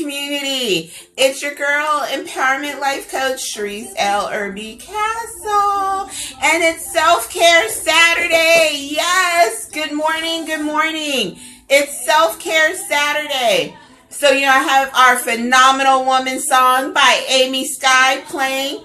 community. It's your girl, Empowerment Life Coach, Sharise Erby-Castle. And it's Self-Care Saturday. Yes. Good morning. Good morning. It's Self-Care Saturday. So, I have our Phenomenal Woman song by Amy Sky playing.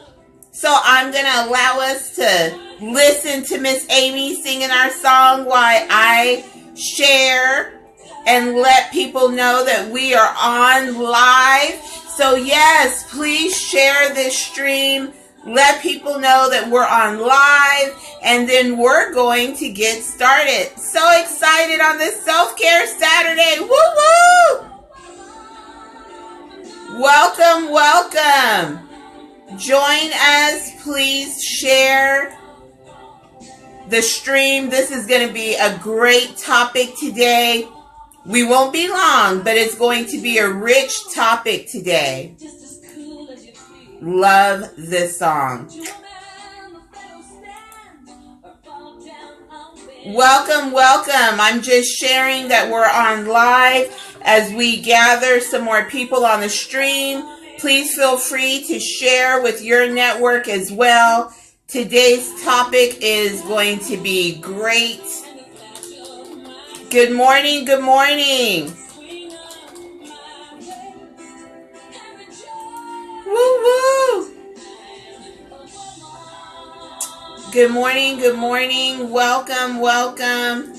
So I'm going to allow us to listen to Miss Amy singing our song while I share and let people know that we are on live. So yes, please share this stream. Let people know that we're on live, and then we're going to get started. So excited on this Self-Care Saturday. Woo woo! Welcome, welcome. Join us. Please share the stream. This is going to be a great topic today. We won't be long, but it's going to be a rich topic today. Love this song. Welcome, welcome. I'm just sharing that we're on live as we gather some more people on the stream. Please feel free to share with your network as well. Today's topic is going to be great. Good morning, good morning. Woo woo. Good morning, good morning. Welcome, welcome.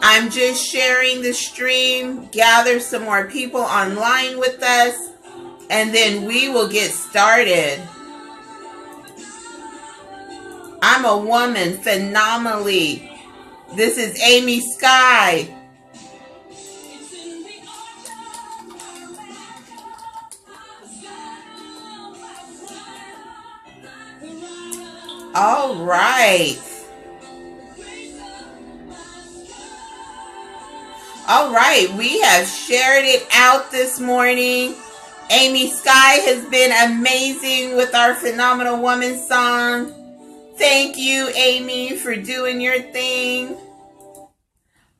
I'm just sharing the stream. Gather some more people online with us, and then we will get started. I'm a woman phenomenally. This is Amy Sky. All right. All right. We have shared it out this morning. Amy Sky has been amazing with our Phenomenal Woman song. Thank you, Amy, for doing your thing.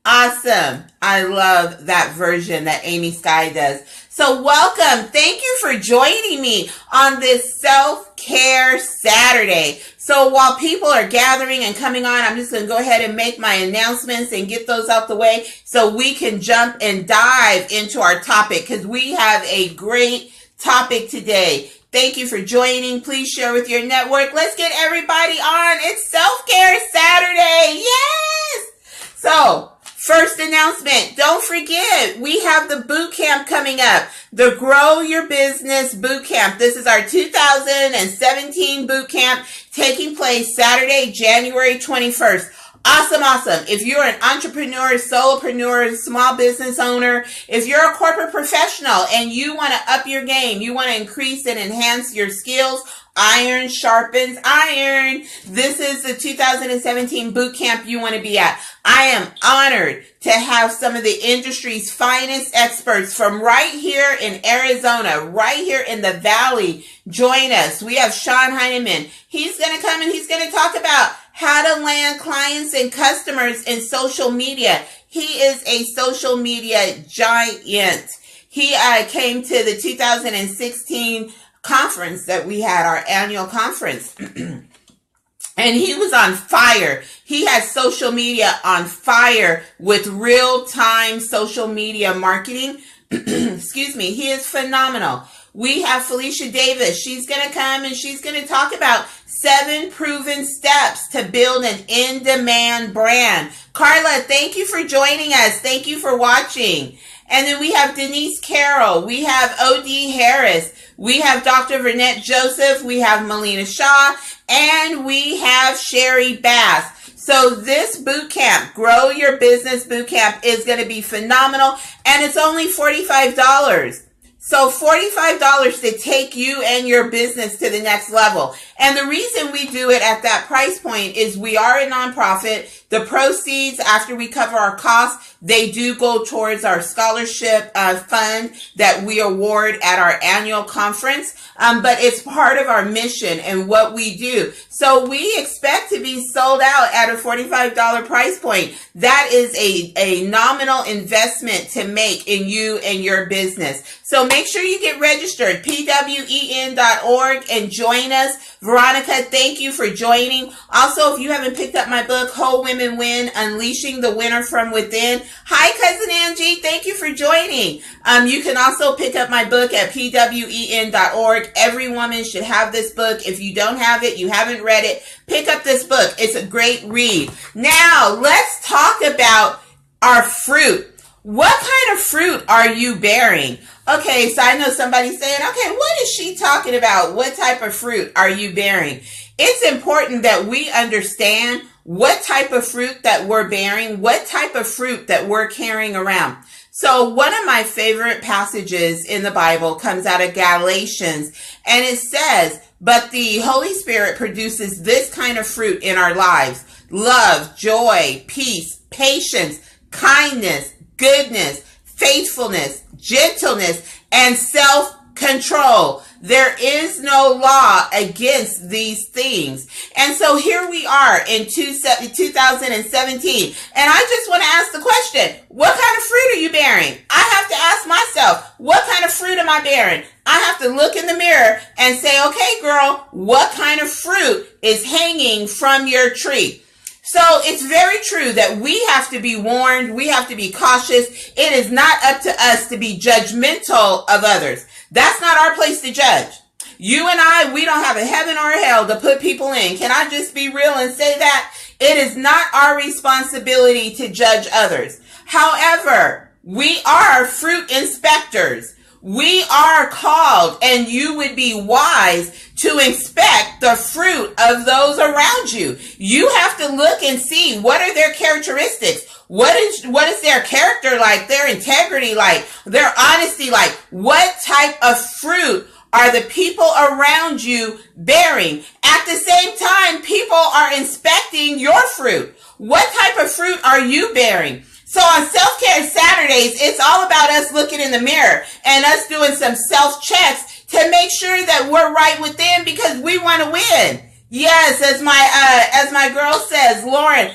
Awesome. I love that version that Amy Sky does. So welcome. Thank you for joining me on this Self-Care Saturday. So while people are gathering and coming on, I'm just going to go ahead and make my announcements and get those out the way so we can jump and dive into our topic, because we have a great topic today. Thank you for joining. Please share with your network. Let's get everybody on. It's Self-Care Saturday. Yes! So, first announcement, don't forget, we have the boot camp coming up, the Grow Your Business Boot Camp. This is our 2017 boot camp taking place Saturday, January 21st. Awesome, awesome. If you're an entrepreneur, solopreneur, small business owner, if you're a corporate professional and you want to up your game, you want to increase and enhance your skills, iron sharpens iron. This is the 2017 boot camp you want to be at. I am honored to have some of the industry's finest experts from right here in Arizona, right here in the Valley, join us. We have Sean Heineman. He's going to come and he's going to talk about how to land clients and customers in social media. He is a social media giant. He came to the 2016 conference that we had, our annual conference. And he was on fire. He has social media on fire with real-time social media marketing. Excuse me. He is phenomenal. We have Felicia Davis. She's going to come and she's going to talk about 7 proven steps to build an in-demand brand. Carla, thank you for joining us. Thank you for watching. And then we have Denise Carroll. We have O.D. Harris. We have Dr. Vernette Joseph. We have Melina Shaw. And we have Sherry Bass. So this boot camp, Grow Your Business Boot Camp, is going to be phenomenal. And it's only $45. So $45 to take you and your business to the next level. And the reason we do it at that price point is we are a nonprofit. The proceeds, after we cover our costs, they do go towards our scholarship fund that we award at our annual conference. But it's part of our mission and what we do. So we expect to be sold out at a $45 price point. That is a nominal investment to make in you and your business. So make sure you get registered, pwen.org, and join us. Veronica, thank you for joining. Also, if you haven't picked up my book, Whole Women Win, Unleashing the Winner from Within. Hi, Cousin Angie. Thank you for joining. You can also pick up my book at pwen.org. Every woman should have this book. If you don't have it, you haven't read it, pick up this book. It's a great read. Now, let's talk about our fruit. What kind of fruit are you bearing? Okay, so I know somebody's saying, okay, what is she talking about? What type of fruit are you bearing? It's important that we understand what type of fruit that we're bearing, what type of fruit that we're carrying around. So one of my favorite passages in the Bible comes out of Galatians, and it says, but the Holy Spirit produces this kind of fruit in our lives: love, joy, peace, patience, kindness, goodness, faithfulness, gentleness, and self-control. There is no law against these things. And so here we are in 2017. And I just want to ask the question, what kind of fruit are you bearing? I have to ask myself, what kind of fruit am I bearing? I have to look in the mirror and say, okay, girl, what kind of fruit is hanging from your tree? So it's very true that we have to be warned. We have to be cautious. It is not up to us to be judgmental of others. That's not our place to judge. You and I, we don't have a heaven or a hell to put people in. Can I just be real and say that? It is not our responsibility to judge others. However, we are fruit inspectors. We are called, and you would be wise to inspect the fruit of those around you. You have to look and see, what are their characteristics? What is their character like? Their integrity like? Their honesty like? What type of fruit are the people around you bearing? At the same time, people are inspecting your fruit. What type of fruit are you bearing? So on Self-Care Saturdays, it's all about us looking in the mirror and us doing some self-checks to make sure that we're right within, because we want to win. Yes, as my girl says, Lauren,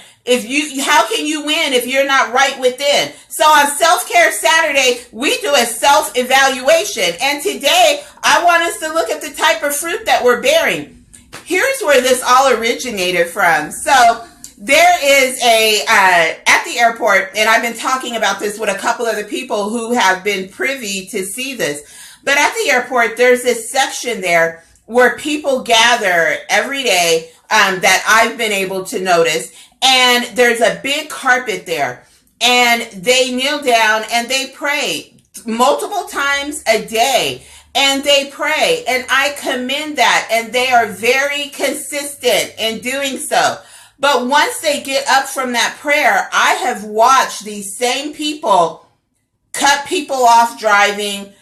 how can you win if you're not right within? So on Self-Care Saturday, we do a self-evaluation. And today, I want us to look at the type of fruit that we're bearing. Here's where this all originated from. So there is at the airport, and I've been talking about this with a couple of the people who have been privy to see this, but at the airport, there's this section there where people gather every day that I've been able to notice, and there's a big carpet there, and they kneel down and they pray multiple times a day. And they pray, and I commend that, and they are very consistent in doing so. But once they get up from that prayer, I have watched these same people cut people off driving,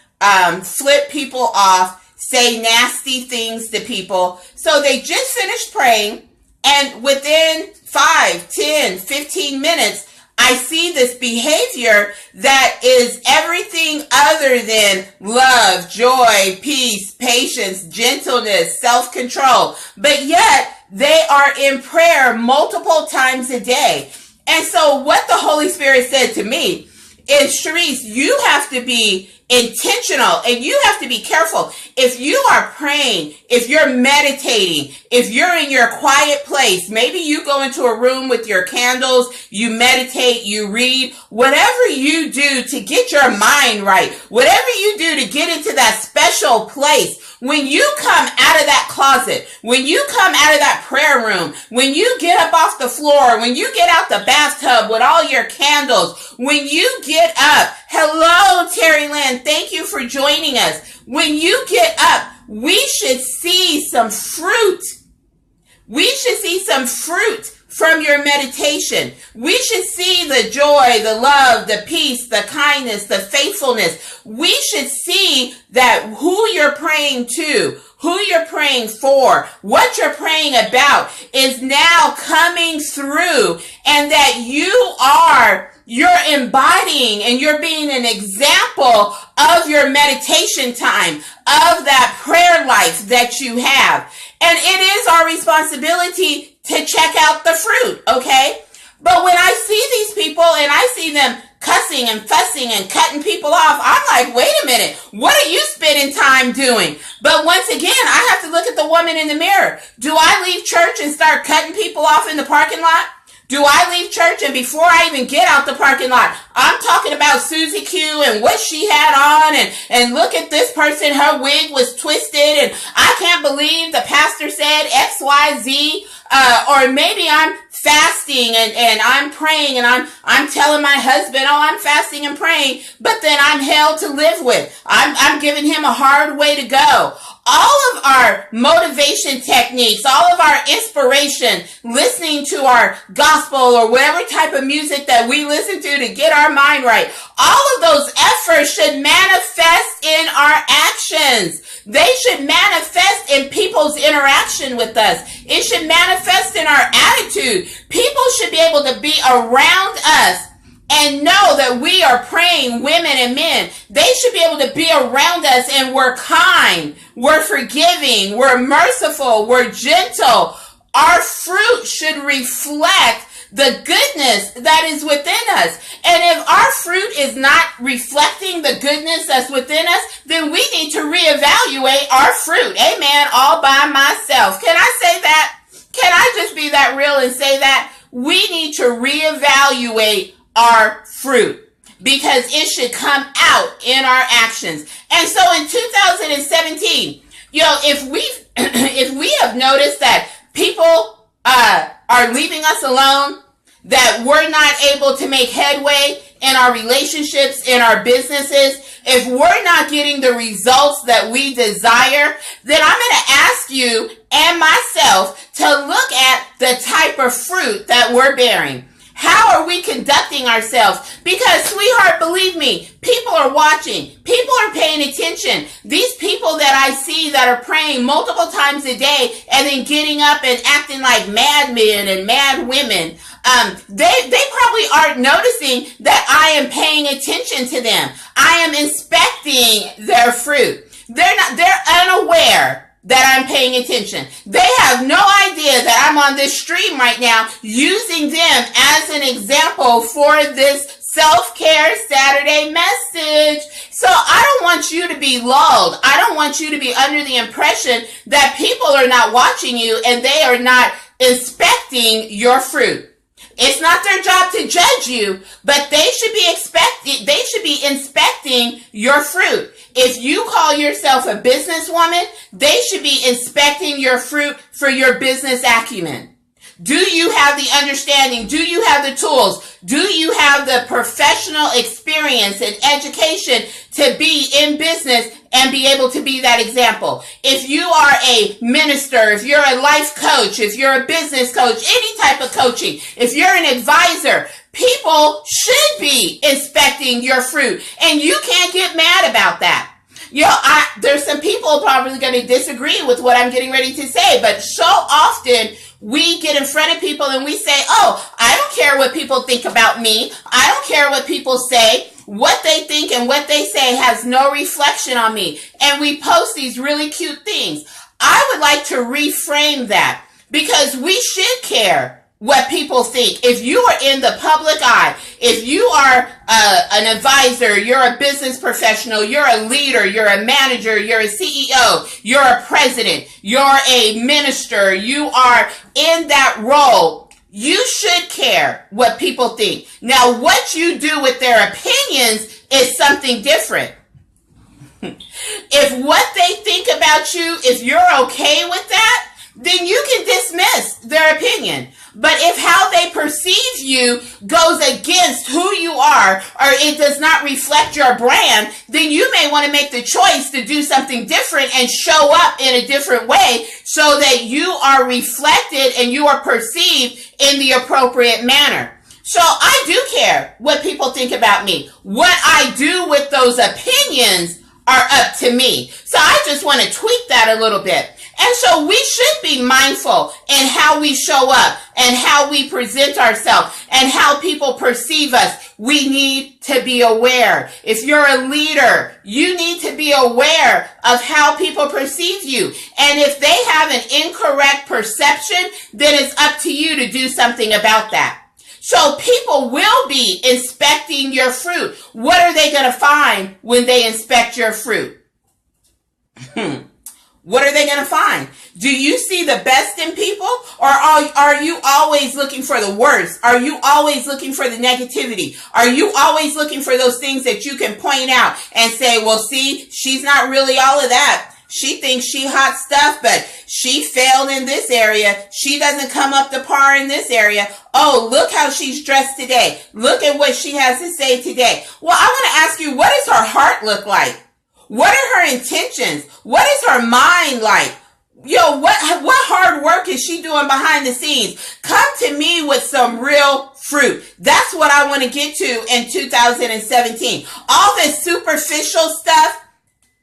flip people off, say nasty things to people. So they just finished praying, and within 5, 10, 15 minutes, I see this behavior that is everything other than love, joy, peace, patience, gentleness, self-control. But yet, they are in prayer multiple times a day. And so what the Holy Spirit said to me is, Sharise, you have to be intentional, and you have to be careful. If you are praying, if you're meditating, if you're in your quiet place, maybe you go into a room with your candles, you meditate, you read, whatever you do to get your mind right, whatever you do to get into that special place, when you come out of that closet, when you come out of that prayer room, when you get up off the floor, when you get out the bathtub with all your candles, when you get up, hello, Terry Lynn, thank you for joining us. When you get up, we should see some fruit. We should see some fruit from your meditation. We should see the joy, the love, the peace, the kindness, the faithfulness. We should see that who you're praying to, who you're praying for, what you're praying about is now coming through, and that you're embodying and you're being an example of your meditation time, of that prayer life that you have. And it is our responsibility to check out the fruit, okay? But when I see these people and I see them cussing and fussing and cutting people off, I'm like, wait a minute, what are you spending time doing? But once again, I have to look at the woman in the mirror. Do I leave church and start cutting people off in the parking lot? Do I leave church and before I even get out the parking lot, I'm talking about Susie Q and what she had on, and look at this person, her wig was twisted, and I can't believe the pastor said X, Y, Z, or maybe I'm fasting and I'm praying and I'm telling my husband, oh, I'm fasting and praying, but then I'm hell to live with. I'm giving him a hard way to go. All of our motivation techniques, all of our inspiration, listening to our gospel or whatever type of music that we listen to get our mind right, all of those efforts should manifest in our actions. They should manifest in people's interaction with us. It should manifest in our attitude. People should be able to be around us and know that we are praying women and men. They should be able to be around us and we're kind, we're forgiving, we're merciful, we're gentle. Our fruit should reflect the goodness that is within us. And if our fruit is not reflecting the goodness that's within us, then we need to reevaluate our fruit. Amen. All by myself. Can I say that? Can I just be that real and say that? We need to reevaluate our fruit, because it should come out in our actions. And so in 2017, if we have noticed that people are leaving us alone, that we're not able to make headway in our relationships, in our businesses, if we're not getting the results that we desire, then I'm going to ask you and myself to look at the type of fruit that we're bearing. How are we conducting ourselves? Because, sweetheart, believe me, people are watching. People are paying attention. These people that I see that are praying multiple times a day and then getting up and acting like madmen and mad women, they probably aren't noticing that I am paying attention to them. I am inspecting their fruit. They're unaware that I'm paying attention. They have no idea that I'm on this stream right now using them as an example for this self-care Saturday message. So I don't want you to be lulled. I don't want you to be under the impression that people are not watching you and they are not inspecting your fruit. It's not their job to judge you, but they should be inspecting your fruit. If you call yourself a businesswoman, they should be inspecting your fruit for your business acumen. Do you have the understanding? Do you have the tools? Do you have the professional experience and education to be in business and be able to be that example? If you are a minister, if you're a life coach, if you're a business coach, any type of coaching, if you're an advisor, people should be inspecting your fruit. And you can't get mad about that. There's some people probably going to disagree with what I'm getting ready to say, but so often we get in front of people and we say, oh, I don't care what people think about me. I don't care what people say. What they think and what they say has no reflection on me. And we post these really cute things. I would like to reframe that, because we should care what people think. If you are in the public eye, if you are an advisor, you're a business professional, you're a leader, you're a manager, you're a CEO, you're a president, you're a minister, you are in that role, you should care what people think. Now, what you do with their opinions is something different. If what they think about you, if you're okay with that, then you can dismiss their opinion. But if how they perceive you goes against who you are, or it does not reflect your brand, then you may want to make the choice to do something different and show up in a different way so that you are reflected and you are perceived in the appropriate manner. So I do care what people think about me. What I do with those opinions, are up to me. So I just want to tweak that a little bit. And so we should be mindful in how we show up and how we present ourselves and how people perceive us. We need to be aware. If you're a leader, you need to be aware of how people perceive you. And if they have an incorrect perception, then it's up to you to do something about that. So people will be inspecting your fruit. What are they going to find when they inspect your fruit? What are they going to find? Do you see the best in people, or are you always looking for the worst? Are you always looking for the negativity? Are you always looking for those things that you can point out and say, well, see, she's not really all of that. She thinks she hot stuff, but she failed in this area. She doesn't come up to par in this area. Oh, look how she's dressed today. Look at what she has to say today. Well, I want to ask you, what does her heart look like? What are her intentions? What is her mind like? Yo, what hard work is she doing behind the scenes? Come to me with some real fruit. That's what I want to get to in 2017. All this superficial stuff,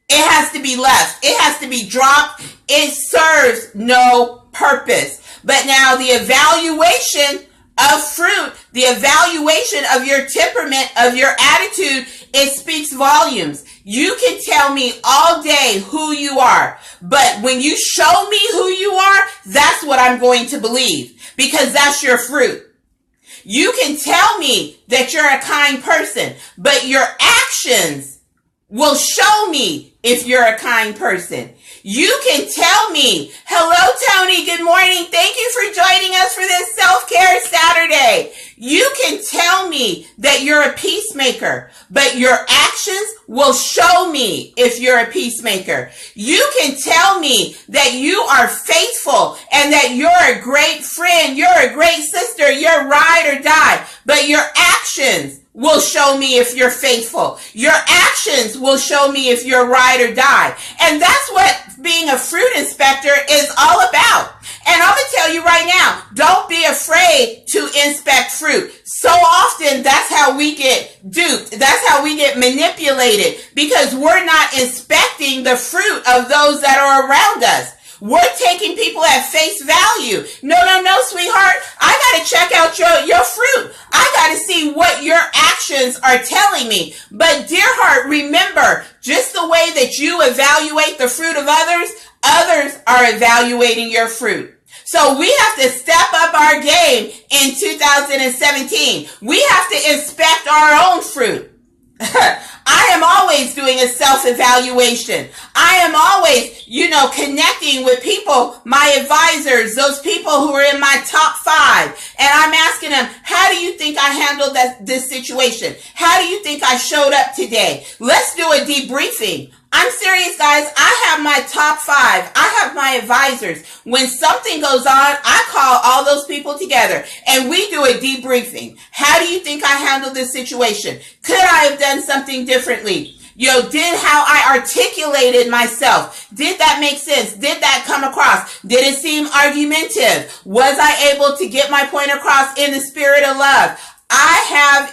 it has to be left. It has to be dropped. It serves no purpose. But now the evaluation of fruit, the evaluation of your temperament, of your attitude, it speaks volumes. You can tell me all day who you are, but when you show me who you are, that's what I'm going to believe, because that's your fruit. You can tell me that you're a kind person, but your actions will show me if you're a kind person. You can tell me, hello, Tony, good morning. Thank you for joining us for this self-care Saturday. You can tell me that you're a peacemaker, but your actions will show me if you're a peacemaker. You can tell me that you are faithful and that you're a great friend, you're a great sister, you're ride or die, but your actions will show me if you're faithful. Your actions will show me if you're ride or die. And that's what being a fruit inspector is all about. And I'm going to tell you right now, don't be afraid to inspect fruit. So often that's how we get duped. That's how we get manipulated, because we're not inspecting the fruit of those that are around us. We're taking people at face value. No, sweetheart. I got to check out your fruit. I got to see what your actions are telling me. But dear heart, remember, just the way that you evaluate the fruit of others, others are evaluating your fruit. So we have to step up our game in 2017. We have to inspect our own fruit. I am always doing a self-evaluation. I am always, connecting with people, my advisors, those people who are in my top 5. And I'm asking them, how do you think I handled this situation? How do you think I showed up today? Let's do a debriefing. I'm serious, guys. I have my top 5. I have my advisors. When something goes on, I call all those people together and we do a debriefing. How do you think I handled this situation? Could I have done something differently? Did how I articulated myself, did that make sense? Did that come across? Did it seem argumentative? Was I able to get my point across in the spirit of love? I have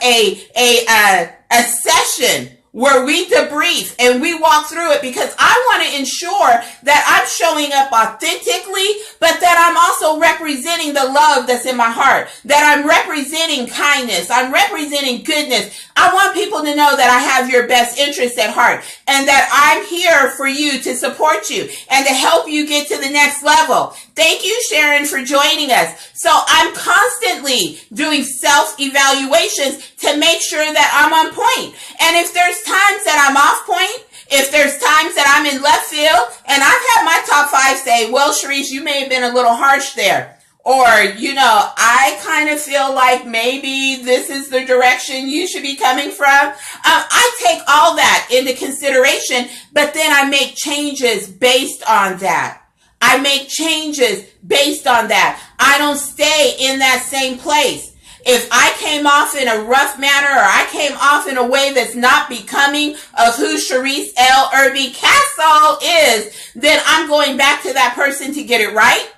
a session where we debrief and we walk through it, because I want to ensure that I'm showing up authentically, but that I'm also representing the love that's in my heart, that I'm representing kindness, I'm representing goodness. I want people to know that I have your best interests at heart and that I'm here for you to support you and to help you get to the next level. Thank you, Sharon, for joining us. So I'm constantly doing self-evaluations to make sure that I'm on point. And if there's times that I'm off point, if there's times that I'm in left field, and I've had my top 5 say, well, Sharise, you may have been a little harsh there. Or, I kind of feel like maybe this is the direction you should be coming from. I take all that into consideration, but then I make changes based on that. I make changes based on that. I don't stay in that same place. If I came off in a rough manner, or I came off in a way that's not becoming of who Sharise L. Erby-Castle is, then I'm going back to that person to get it right.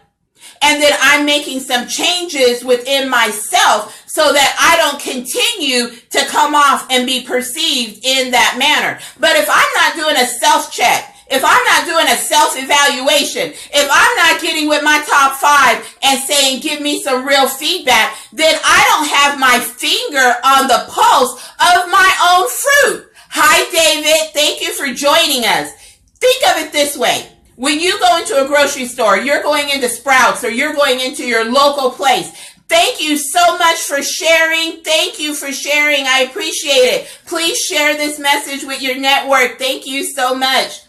and then I'm making some changes within myself so that I don't continue to come off and be perceived in that manner. But if I'm not doing a self-check, if I'm not doing a self-evaluation, if I'm not getting with my top 5 and saying, give me some real feedback, then I don't have my finger on the pulse of my own fruit. Hi, David. Thank you for joining us. Think of it this way. When you go into a grocery store, you're going into Sprouts or you're going into your local place. Thank you so much for sharing. Thank you for sharing. I appreciate it. Please share this message with your network. Thank you so much.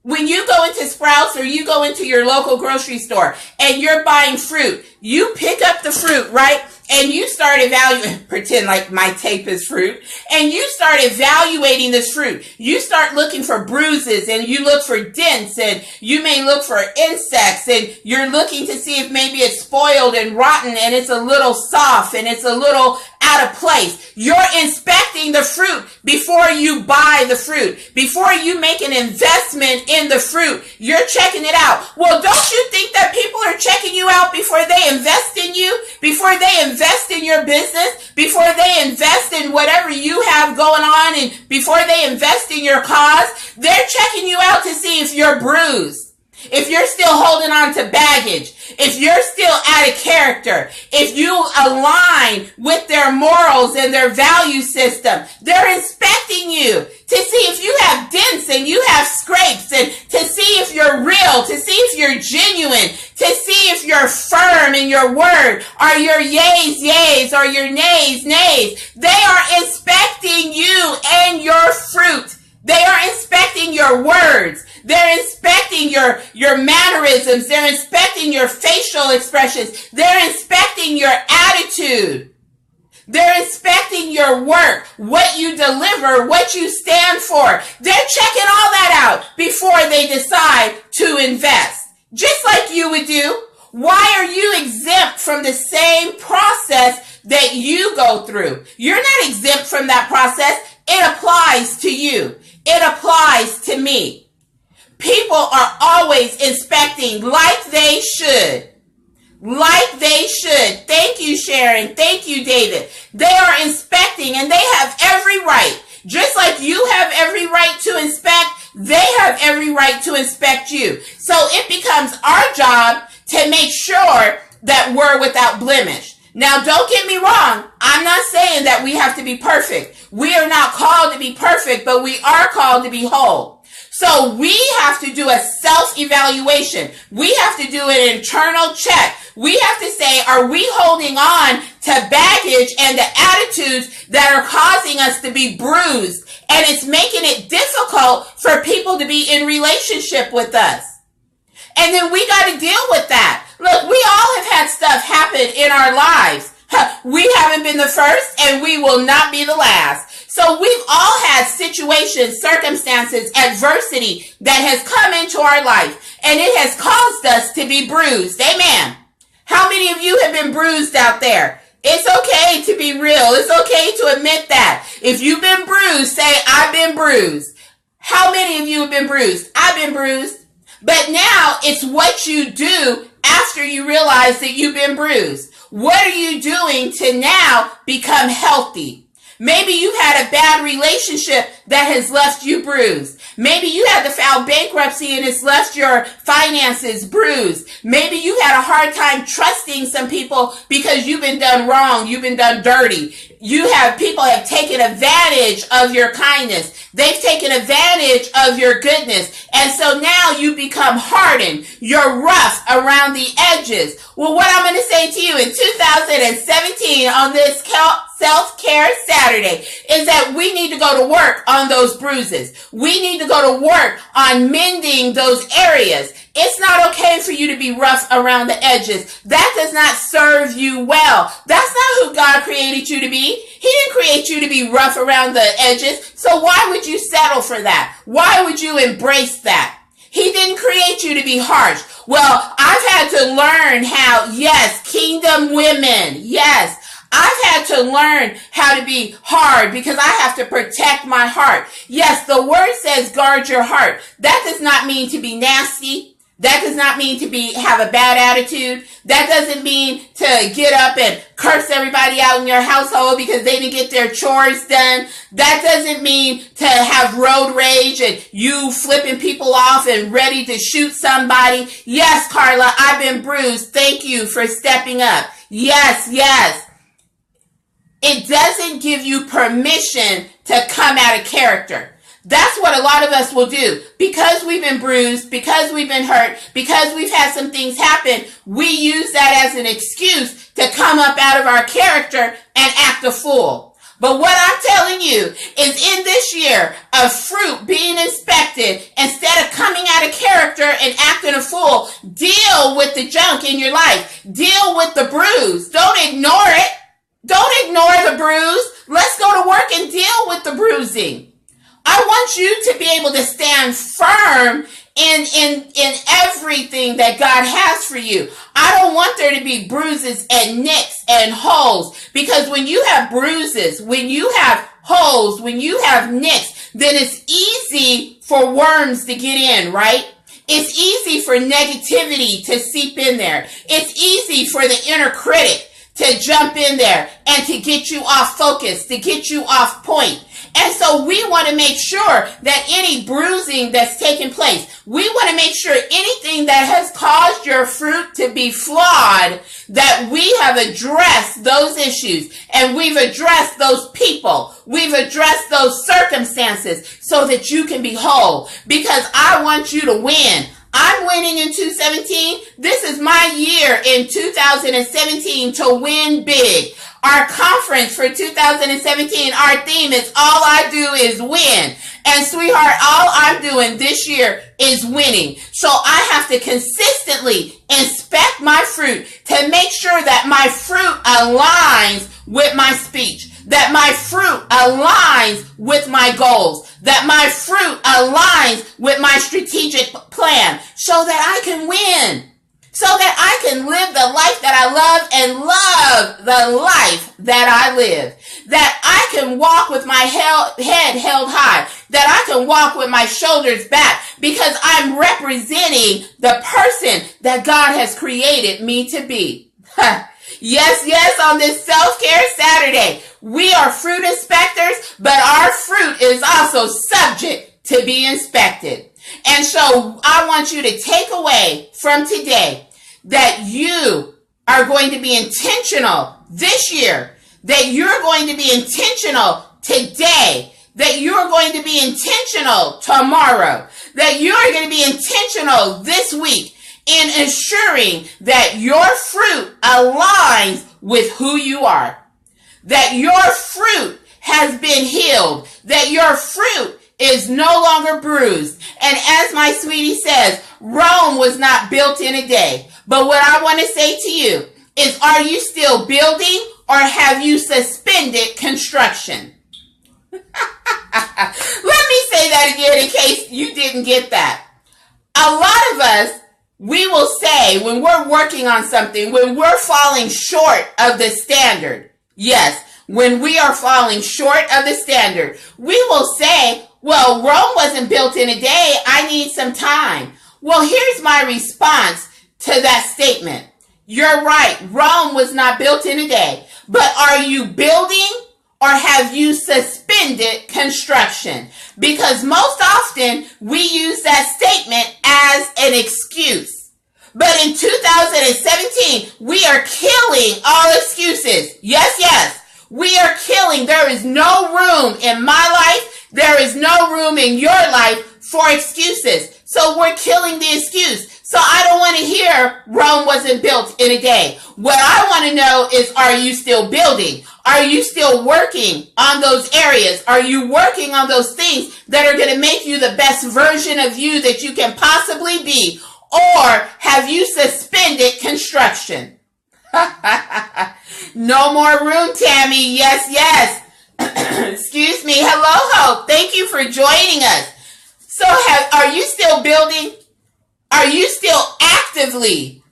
When you go into Sprouts or you go into your local grocery store and you're buying fruit, you pick up the fruit, right? And you start evaluating, pretend like my tape is fruit, and you start evaluating this fruit. You start looking for bruises and you look for dents and you may look for insects and you're looking to see if maybe it's spoiled and rotten and it's a little soft and it's a little out of place. You're inspecting the fruit before you buy the fruit. Before you make an investment in the fruit, you're checking it out. Well, don't you think that people are checking you out before they invest in you? Before they invest in your business? Before they invest in whatever you have going on? And before they invest in your cause? They're checking you out to see if you're bruised. If you're still holding on to baggage, if you're still out of character, if you align with their morals and their value system, they're inspecting you to see if you have dents and you have scrapes and to see if you're real, to see if you're genuine, to see if you're firm in your word. Are your yays, yays, or your nays, nays? They are inspecting you and your fruit. They are inspecting your words. They're inspecting your mannerisms. They're inspecting your facial expressions. They're inspecting your attitude. They're inspecting your work, what you deliver, what you stand for. They're checking all that out before they decide to invest. Just like you would do. Why are you exempt from the same process that you go through? You're not exempt from that process. It applies to you. It applies to me. People are always inspecting like they should. Like they should. Thank you, Sharon. Thank you, David. They are inspecting and they have every right. Just like you have every right to inspect, they have every right to inspect you. So it becomes our job to make sure that we're without blemish. Now, don't get me wrong. I'm not saying that we have to be perfect. We are not called to be perfect, but we are called to be whole. So we have to do a self-evaluation. We have to do an internal check. We have to say, are we holding on to baggage and the attitudes that are causing us to be bruised? And it's making it difficult for people to be in relationship with us. And then we got to deal with that. Look, we all have had stuff happen in our lives. We haven't been the first and we will not be the last. So we've all had situations, circumstances, adversity that has come into our life and it has caused us to be bruised. Amen. How many of you have been bruised out there? It's okay to be real. It's okay to admit that. If you've been bruised, say, I've been bruised. How many of you have been bruised? I've been bruised. But now it's what you do after you realize that you've been bruised. What are you doing to now become healthy? Maybe you've had a bad relationship that has left you bruised. Maybe you had to file bankruptcy and it's left your finances bruised. Maybe you had a hard time trusting some people because you've been done wrong. You've been done dirty. People have taken advantage of your kindness. They've taken advantage of your goodness. And so now you become hardened. You're rough around the edges. Well, what I'm going to say to you in 2017 on this Self-Care Saturday is that we need to go to work on those bruises. We need to go to work on mending those areas. It's not okay for you to be rough around the edges. That does not serve you well. That's not who God created you to be. He didn't create you to be rough around the edges. So why would you settle for that? Why would you embrace that? He didn't create you to be harsh. Well, I've had to learn how, yes, kingdom women, yes, I've had to learn how to be hard because I have to protect my heart. Yes, the word says guard your heart. That does not mean to be nasty. That does not mean to have a bad attitude. That doesn't mean to get up and curse everybody out in your household because they didn't get their chores done. That doesn't mean to have road rage and you flipping people off and ready to shoot somebody. Yes, Carla, I've been bruised. Thank you for stepping up. Yes, yes. It doesn't give you permission to come out of character. That's what a lot of us will do. Because we've been bruised, because we've been hurt, because we've had some things happen, we use that as an excuse to come up out of our character and act a fool. But what I'm telling you is in this year of fruit being inspected, instead of coming out of character and acting a fool, deal with the junk in your life. Deal with the bruise. Don't ignore it. Don't ignore the bruise. Let's go to work and deal with the bruising. I want you to be able to stand firm in everything that God has for you. I don't want there to be bruises and nicks and holes, because when you have bruises, when you have holes, when you have nicks, then it's easy for worms to get in, right? It's easy for negativity to seep in there. It's easy for the inner critic to jump in there and to get you off focus, to get you off point. And so we want to make sure that any bruising that's taking place, we want to make sure anything that has caused your fruit to be flawed, that we have addressed those issues and we've addressed those people. We've addressed those circumstances so that you can be whole, because I want you to win. I'm winning in 2017. This is my year in 2017 to win big. Our conference for 2017, our theme is all I do is win. And sweetheart, all I'm doing this year is winning. So I have to consistently inspect my fruit to make sure that my fruit aligns with my speech, that my fruit aligns with my goals, that my fruit aligns with my strategic plan, so that I can win, so that I can live the life that I love and love the life that I live, that I can walk with my head held high, that I can walk with my shoulders back, because I'm representing the person that God has created me to be. Yes, yes, on this Self-Care Saturday, we are fruit inspectors, but our fruit is also subject to be inspected. And so I want you to take away from today that you are going to be intentional this year, that you're going to be intentional today, that you're going to be intentional tomorrow, that you're going to be intentional this week in ensuring that your fruit aligns with who you are, that your fruit has been healed, that your fruit is no longer bruised. And as my sweetie says, Rome was not built in a day. But what I want to say to you is, are you still building, or have you suspended construction? Let me say that again in case you didn't get that. A lot of us, we will say when we're working on something, when we're falling short of the standard, yes, when we are falling short of the standard, we will say, well, Rome wasn't built in a day. I need some time. Well, here's my response to that statement. You're right. Rome was not built in a day. But are you building, or have you suspended construction? Because most often we use that statement as an excuse. But in 2017, we are killing all excuses. Yes, yes. We are killing. There is no room in my life. There is no room in your life for excuses. So we're killing the excuse. So I don't want to hear Rome wasn't built in a day. What I want to know is, are you still building? Are you still working on those areas? Are you working on those things that are going to make you the best version of you that you can possibly be? Or have you suspended construction? No more room, Tammy. Yes, yes. Excuse me. Hello, Hope. Thank you for joining us. So are you still building? Are you still actively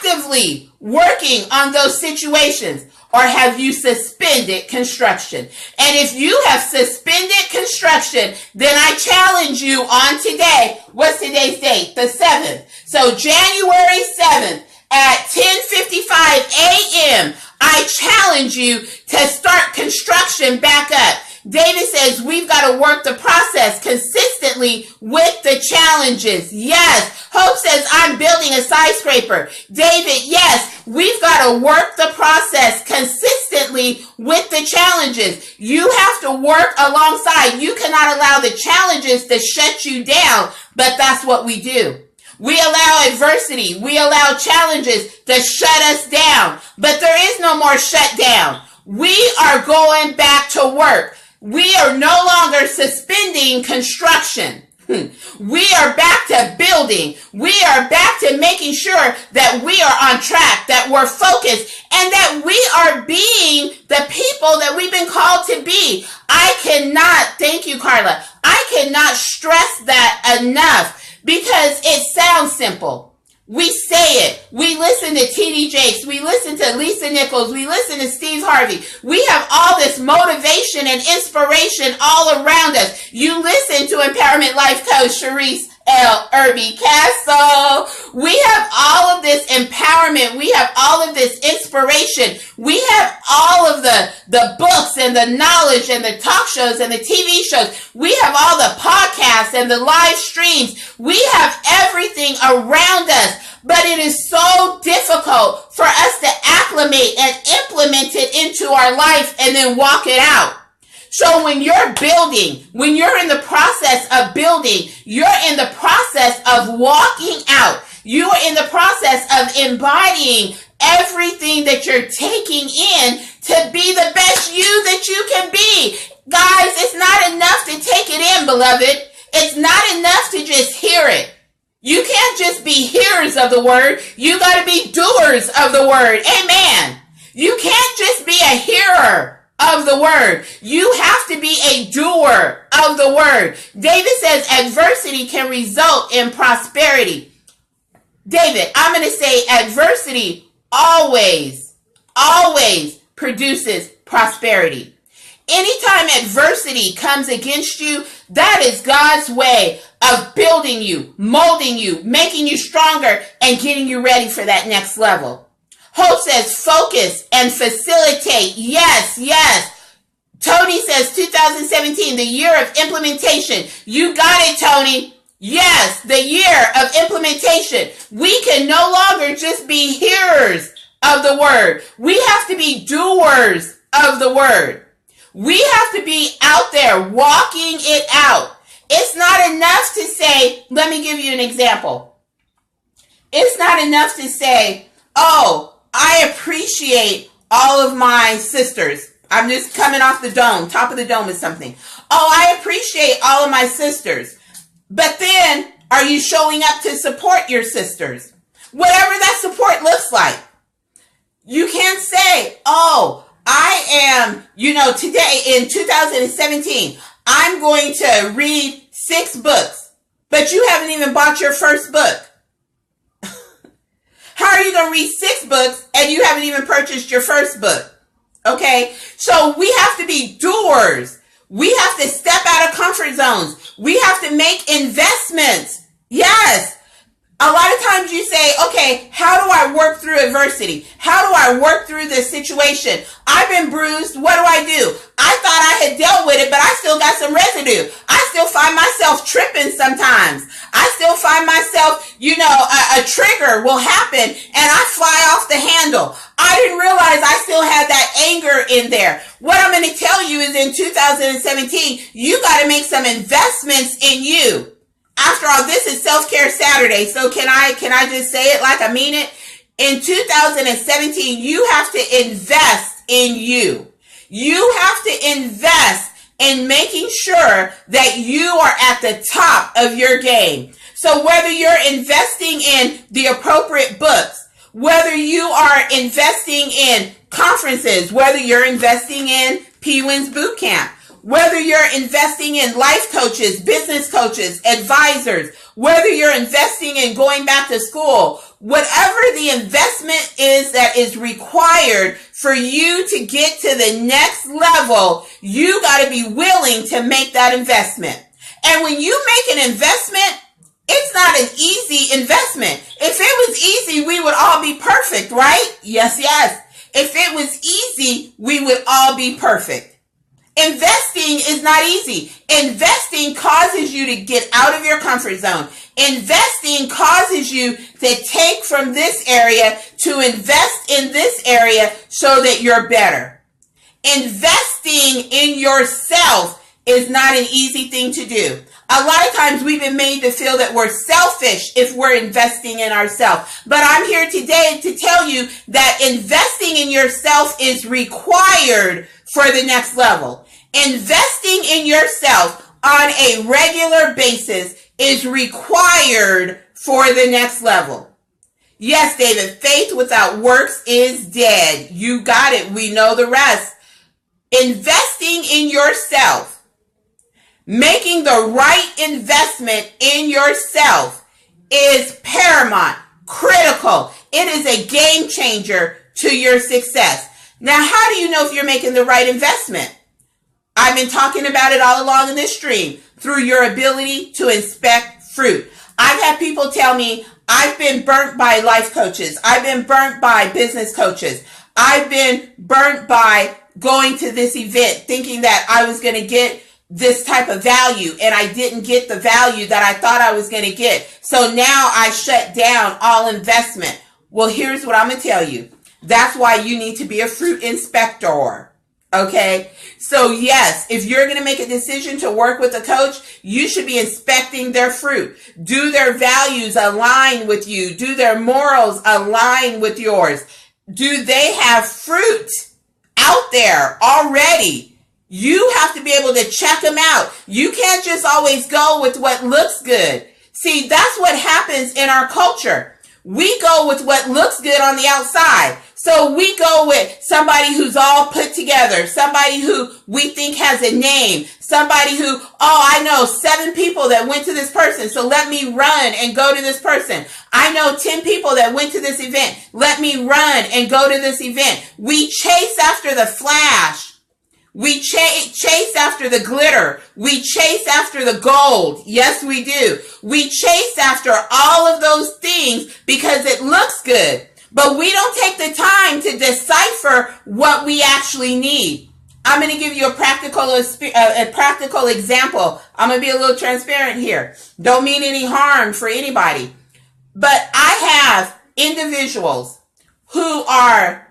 actively working on those situations, or have you suspended construction? And if you have suspended construction, then I challenge you on today. What's today's date? The 7th. So January 7th at 10:55 a.m., I challenge you to start construction back up. David says we've got to work the process consistently with the challenges. Yes. Hope says I'm building a skyscraper. David, yes, we've got to work the process consistently with the challenges. You have to work alongside. You cannot allow the challenges to shut you down, but that's what we do. We allow adversity. We allow challenges to shut us down, but there is no more shutdown. We are going back to work. We are no longer suspending construction. We are back to building. We are back to making sure that we are on track, that we're focused, and that we are being the people that we've been called to be. I cannot, thank you, Carla, I cannot stress that enough because it sounds simple. We say it. We listen to T.D. Jakes. We listen to Lisa Nichols. We listen to Steve Harvey. We have all this motivation and inspiration all around us. You listen to Empowerment Life Coach Sharise Erby-Castle. We have all of this empowerment. We have all of this inspiration. We have all of the books and the knowledge and the talk shows and the TV shows. We have all the podcasts and the live streams. We have everything around us. But it is so difficult for us to acclimate and implement it into our life and then walk it out. So when you're building, when you're in the process of building, you're in the process of walking out. You are in the process of embodying everything that you're taking in to be the best you that you can be. Guys, it's not enough to take it in, beloved. It's not enough to just hear it. You can't just be hearers of the word. You got to be doers of the word. Amen. You can't just be a hearer of the word. You have to be a doer of the word. David says adversity can result in prosperity. David, I'm going to say adversity always produces prosperity. Anytime adversity comes against you, that is God's way of building you, molding you, making you stronger, and getting you ready for that next level. Hope says focus and facilitate. Yes, yes. Tony says 2017, the year of implementation. You got it, Tony. Yes, the year of implementation. We can no longer just be hearers of the word. We have to be doers of the word. We have to be out there walking it out. It's not enough to say, let me give you an example. It's not enough to say, oh, I appreciate all of my sisters. I'm just coming off the dome, top of the dome is something. Oh, I appreciate all of my sisters. But then, are you showing up to support your sisters? Whatever that support looks like. You can't say, oh, I am, today in 2017, I'm going to read 6 books, but you haven't even bought your first book. How are you going to read 6 books and you haven't even purchased your first book? Okay, so we have to be doers. We have to step out of comfort zones. We have to make investments. Yes. A lot of times you say, okay, how do I work through adversity? How do I work through this situation? I've been bruised. What do? I thought I had dealt with it, but I still got some residue. I still find myself tripping sometimes. I still find myself, a trigger will happen and I fly off the handle. I didn't realize I still had that anger in there. What I'm going to tell you is in 2017, you got to make some investments in you. After all, this is Self-Care Saturday, so can I just say it like I mean it? In 2017, you have to invest in you. You have to invest in making sure that you are at the top of your game. So whether you're investing in the appropriate books, whether you are investing in conferences, whether you're investing in Pwin's boot camp, whether you're investing in life coaches, business coaches, advisors, whether you're investing in going back to school, whatever the investment is that is required for you to get to the next level, you got to be willing to make that investment. And when you make an investment, it's not an easy investment. If it was easy, we would all be perfect, right? Yes, yes. If it was easy, we would all be perfect. Investing is not easy. Investing causes you to get out of your comfort zone. Investing causes you to take from this area to invest in this area so that you're better. Investing in yourself is not an easy thing to do. A lot of times we've been made to feel that we're selfish if we're investing in ourselves. But I'm here today to tell you that investing in yourself is required for the next level. Investing in yourself on a regular basis is required for the next level. Yes, David, faith without works is dead. You got it. We know the rest. Investing in yourself, making the right investment in yourself is paramount, critical. It is a game changer to your success. Now, how do you know if you're making the right investment? I've been talking about it all along in this stream through your ability to inspect fruit. I've had people tell me, I've been burnt by life coaches. I've been burnt by business coaches. I've been burnt by going to this event thinking that I was going to get this type of value and I didn't get the value that I thought I was going to get. So now I shut down all investment. Well, here's what I'm going to tell you. That's why you need to be a fruit inspector. Okay. So yes, if you're going to make a decision to work with a coach, you should be inspecting their fruit. Do their values align with you? Do their morals align with yours? Do they have fruit out there already? You have to be able to check them out. You can't just always go with what looks good. See, that's what happens in our culture. We go with what looks good on the outside. So we go with somebody who's all put together, somebody who we think has a name, somebody who, oh, I know 7 people that went to this person, so let me run and go to this person. I know 10 people that went to this event. Let me run and go to this event. We chase after the flash. We chase after the glitter. We chase after the gold. Yes, we do. We chase after all of those things because it looks good. But we don't take the time to decipher what we actually need. I'm going to give you a practical example. I'm going to be a little transparent here. Don't mean any harm for anybody. But I have individuals who are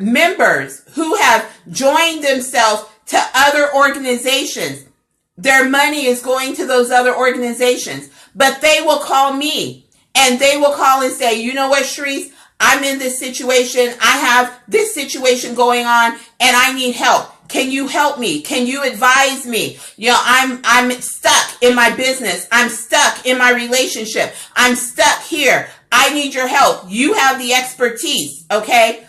members who have joined themselves to other organizations. Their money is going to those other organizations, but they will call me and they will call and say, you know what, Sharise, I'm in this situation. I have this situation going on and I need help. Can you help me? Can you advise me? You know, I'm stuck in my business. I'm stuck in my relationship. I'm stuck here. I need your help. You have the expertise. Okay.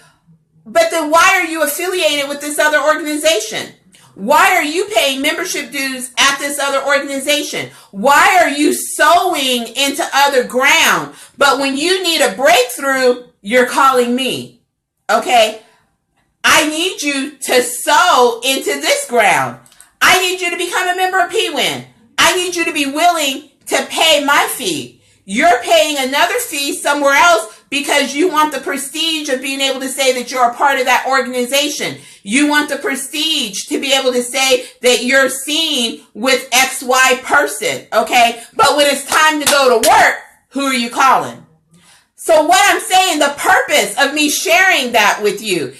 But then why are you affiliated with this other organization? Why are you paying membership dues at this other organization? Why are you sowing into other ground? But when you need a breakthrough, you're calling me. Okay? I need you to sow into this ground. I need you to become a member of Pwin. I need you to be willing to pay my fee. You're paying another fee somewhere else because you want the prestige of being able to say that you're a part of that organization. You want the prestige to be able to say that you're seen with XY person, okay? But when it's time to go to work, who are you calling? So what I'm saying, the purpose of me sharing that with you,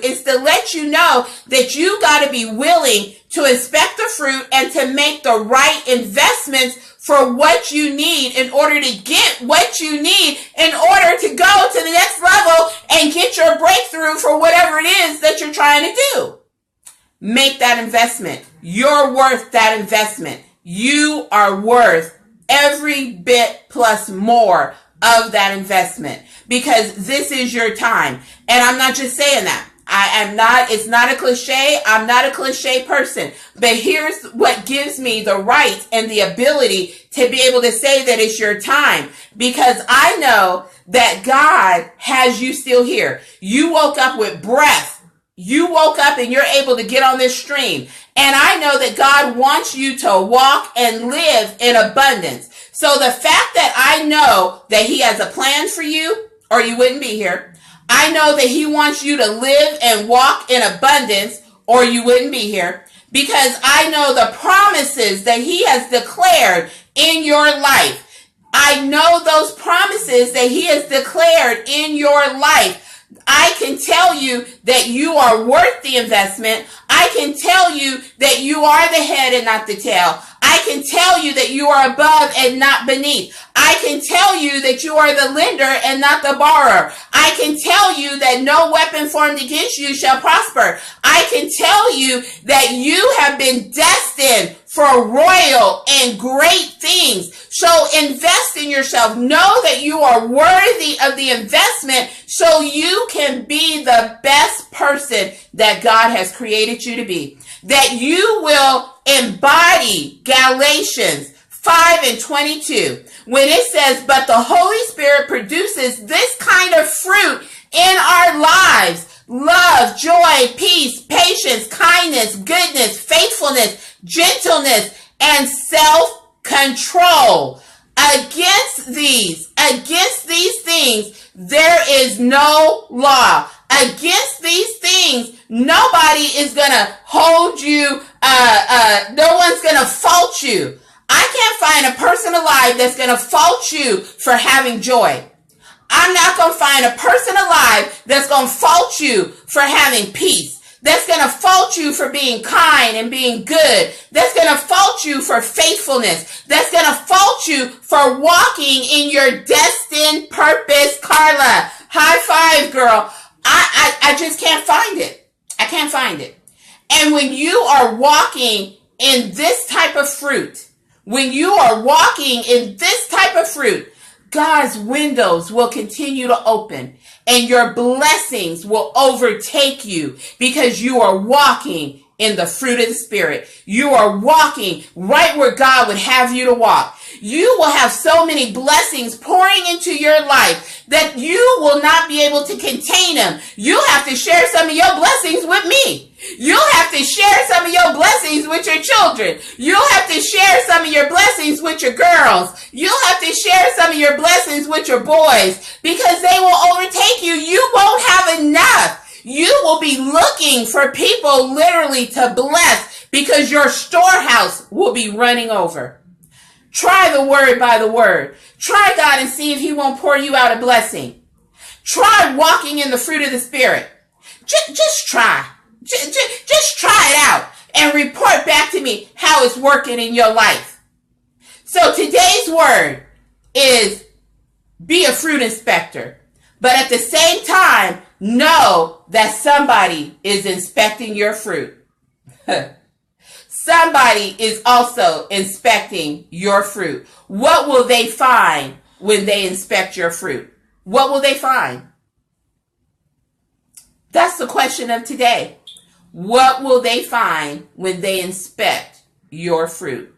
is to let you know that you got to be willing to inspect the fruit and to make the right investments for what you need in order to get what you need in order to go to the next level and get your breakthrough for whatever it is that you're trying to do. Make that investment. You're worth that investment. You are worth every bit plus more of that investment because this is your time. And I'm not just saying that. It's not a cliche. I'm not a cliche person. But here's what gives me the right and the ability to be able to say that it's your time. Because I know that God has you still here. You woke up with breath. You woke up and you're able to get on this stream. And I know that God wants you to walk and live in abundance. So the fact that I know that he has a plan for you, or you wouldn't be here. I know that he wants you to live and walk in abundance, or you wouldn't be here. Because I know the promises that he has declared in your life. I know those promises that he has declared in your life. I can tell you that you are worth the investment. I can tell you that you are the head and not the tail. I can tell you that you are above and not beneath. I can tell you that you are the lender and not the borrower. I can tell you that no weapon formed against you shall prosper. I can tell you that you have been destined for royal and great things. So invest in yourself. Know that you are worthy of the investment so you can be the best person that God has created you to be. That you will embody Galatians 5:22 when it says, but the Holy Spirit produces this kind of fruit in our lives: love, joy, peace, patience, kindness, goodness, faithfulness, gentleness, and self-control. Against these things, there is no law. Against these things, nobody is going to hold you. No one's going to fault you. I can't find a person alive that's going to fault you for having joy. I'm not going to find a person alive that's going to fault you for having peace. That's going to fault you for being kind and being good. That's going to fault you for faithfulness. That's going to fault you for walking in your destined purpose. Carla, high five, girl. I just can't find it. I can't find it. And when you are walking in this type of fruit, God's windows will continue to open and your blessings will overtake you because you are walking in the fruit of the Spirit. You are walking right where God would have you to walk. You will have so many blessings pouring into your life that you will not be able to contain them. You'll have to share some of your blessings with me. You'll have to share some of your blessings with your children. You'll have to share some of your blessings with your girls. You'll have to share some of your blessings with your boys because they will overtake you. You won't have enough. You will be looking for people literally to bless because your storehouse will be running over. Try the word by the word. Try God and see if he won't pour you out a blessing. Try walking in the fruit of the Spirit. Just try. Just try it out and report back to me how it's working in your life. So today's word is be a fruit inspector. But at the same time, know that somebody is inspecting your fruit. Somebody is also inspecting your fruit. What will they find when they inspect your fruit? What will they find? That's the question of today. What will they find when they inspect your fruit?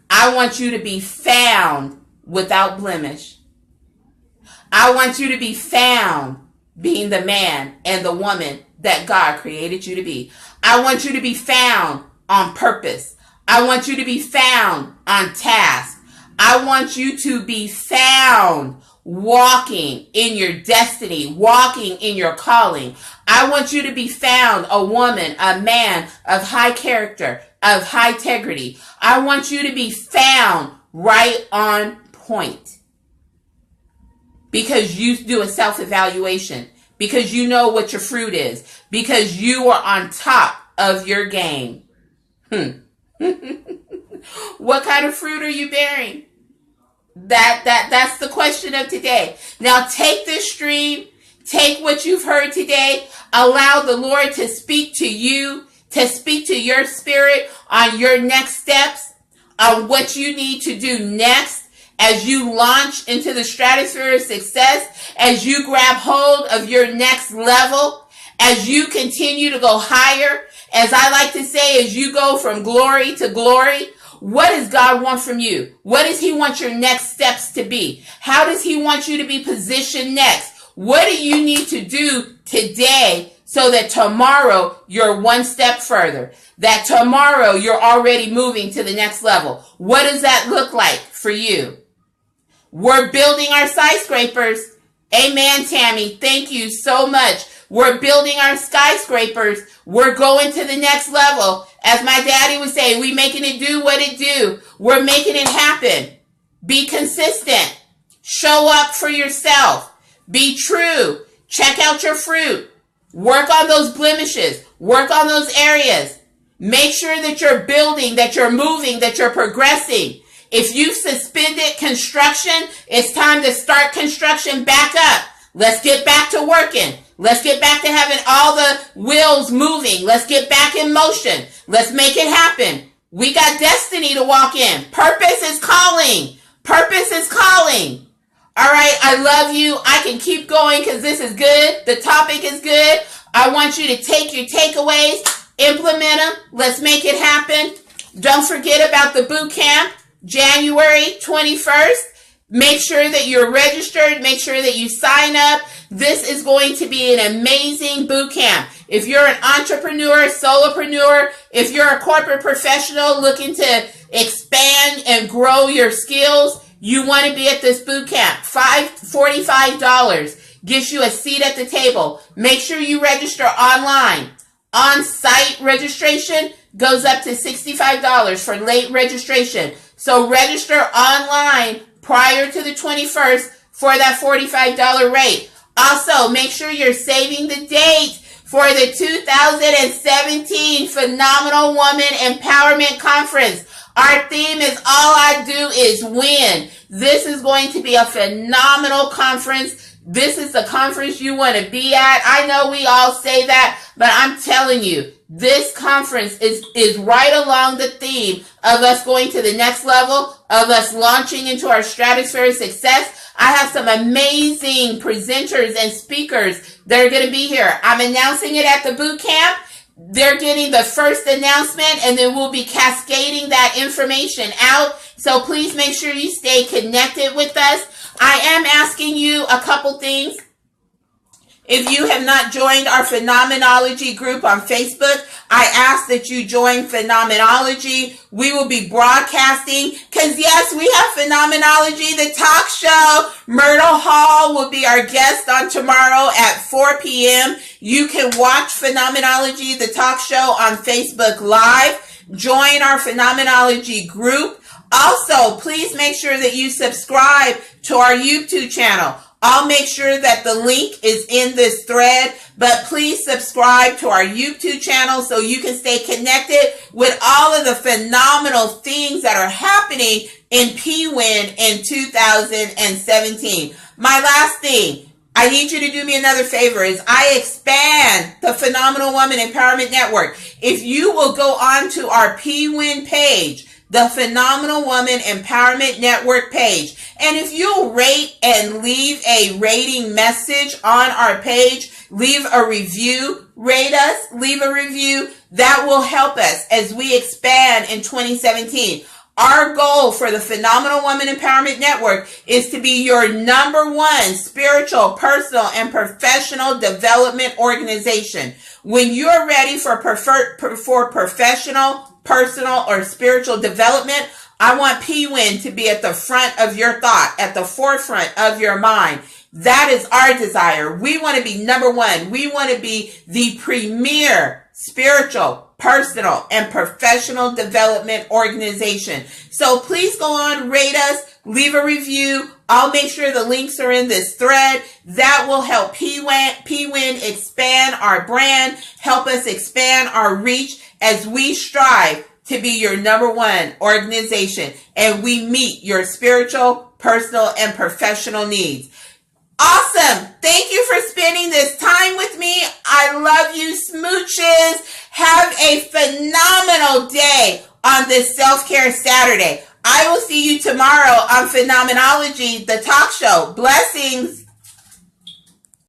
I want you to be found without blemish. I want you to be found being the man and the woman that God created you to be. I want you to be found on purpose. I want you to be found on task. I want you to be found walking in your destiny, walking in your calling. I want you to be found a woman, a man of high character, of high integrity. I want you to be found right on point. Because you do a self-evaluation. Because you know what your fruit is. Because you are on top of your game. What kind of fruit are you bearing? That's the question of today. Now take this stream, take what you've heard today, allow the Lord to speak to you, to speak to your spirit on your next steps, on what you need to do next as you launch into the stratosphere of success, as you grab hold of your next level, as you continue to go higher, as I like to say, as you go from glory to glory, what does God want from you? What does he want your next steps to be? How does he want you to be positioned next? What do you need to do today so that tomorrow you're one step further? That tomorrow you're already moving to the next level. What does that look like for you? We're building our skyscrapers. Amen, Tammy. Thank you so much. We're building our skyscrapers. We're going to the next level. As my daddy would say, we making it do what it do. We're making it happen. Be consistent. Show up for yourself. Be true. Check out your fruit. Work on those blemishes. Work on those areas. Make sure that you're building, that you're moving, that you're progressing. If you've suspended construction, it's time to start construction back up. Let's get back to working. Let's get back to having all the wheels moving. Let's get back in motion. Let's make it happen. We got destiny to walk in. Purpose is calling. Purpose is calling. All right, I love you. I can keep going because this is good. The topic is good. I want you to take your takeaways, implement them. Let's make it happen. Don't forget about the boot camp, January 21st. Make sure that you're registered. Make sure that you sign up. This is going to be an amazing boot camp. If you're an entrepreneur, solopreneur, if you're a corporate professional looking to expand and grow your skills, you want to be at this boot camp. $45 gets you a seat at the table. Make sure you register online. On-site registration goes up to $65 for late registration. So register online prior to the 21st for that $45 rate. Also, make sure you're saving the date for the 2017 Phenomenal Woman Empowerment Conference. Our theme is All I Do Is Win. This is going to be a phenomenal conference. This is the conference you want to be at. I know we all say that, but I'm telling you, this conference is right along the theme of us going to the next level, of us launching into our stratospheric success. I have some amazing presenters and speakers that are going to be here. I'm announcing it at the boot camp. They're getting the first announcement, and then we'll be cascading that information out. So please make sure you stay connected with us. I am asking you a couple things. If you have not joined our Phenomenology group on Facebook, I ask that you join Phenomenology. We will be broadcasting because, yes, we have Phenomenology, the talk show. Myrtle Hall will be our guest on tomorrow at 4 p.m. You can watch Phenomenology, the talk show, on Facebook Live. Join our Phenomenology group. Also, please make sure that you subscribe to our YouTube channel. I'll make sure that the link is in this thread, but please subscribe to our YouTube channel so you can stay connected with all of the phenomenal things that are happening in Pwin in 2017. My last thing, I need you to do me another favor, is I expand the Phenomenal Woman Empowerment Network. If you will go on to our Pwin page, the Phenomenal Woman Empowerment Network page. And if you'll rate and leave a rating message on our page, leave a review, rate us, leave a review, that will help us as we expand in 2017. Our goal for the Phenomenal Woman Empowerment Network is to be your #1 spiritual, personal, and professional development organization. When you're ready for professional, personal, or spiritual development, I want Pwin to be at the front of your thought, at the forefront of your mind. That is our desire. We want to be #1. We want to be the premier spiritual, personal, and professional development organization. So please go on, rate us, leave a review. I'll make sure the links are in this thread. That will help Pwin expand our brand, help us expand our reach as we strive to be your #1 organization and we meet your spiritual, personal, and professional needs. Awesome. Thank you for spending this time with me. I love you, smooches. Have a phenomenal day on this Self-Care Saturday. I will see you tomorrow on Phenomenology, the talk show. Blessings.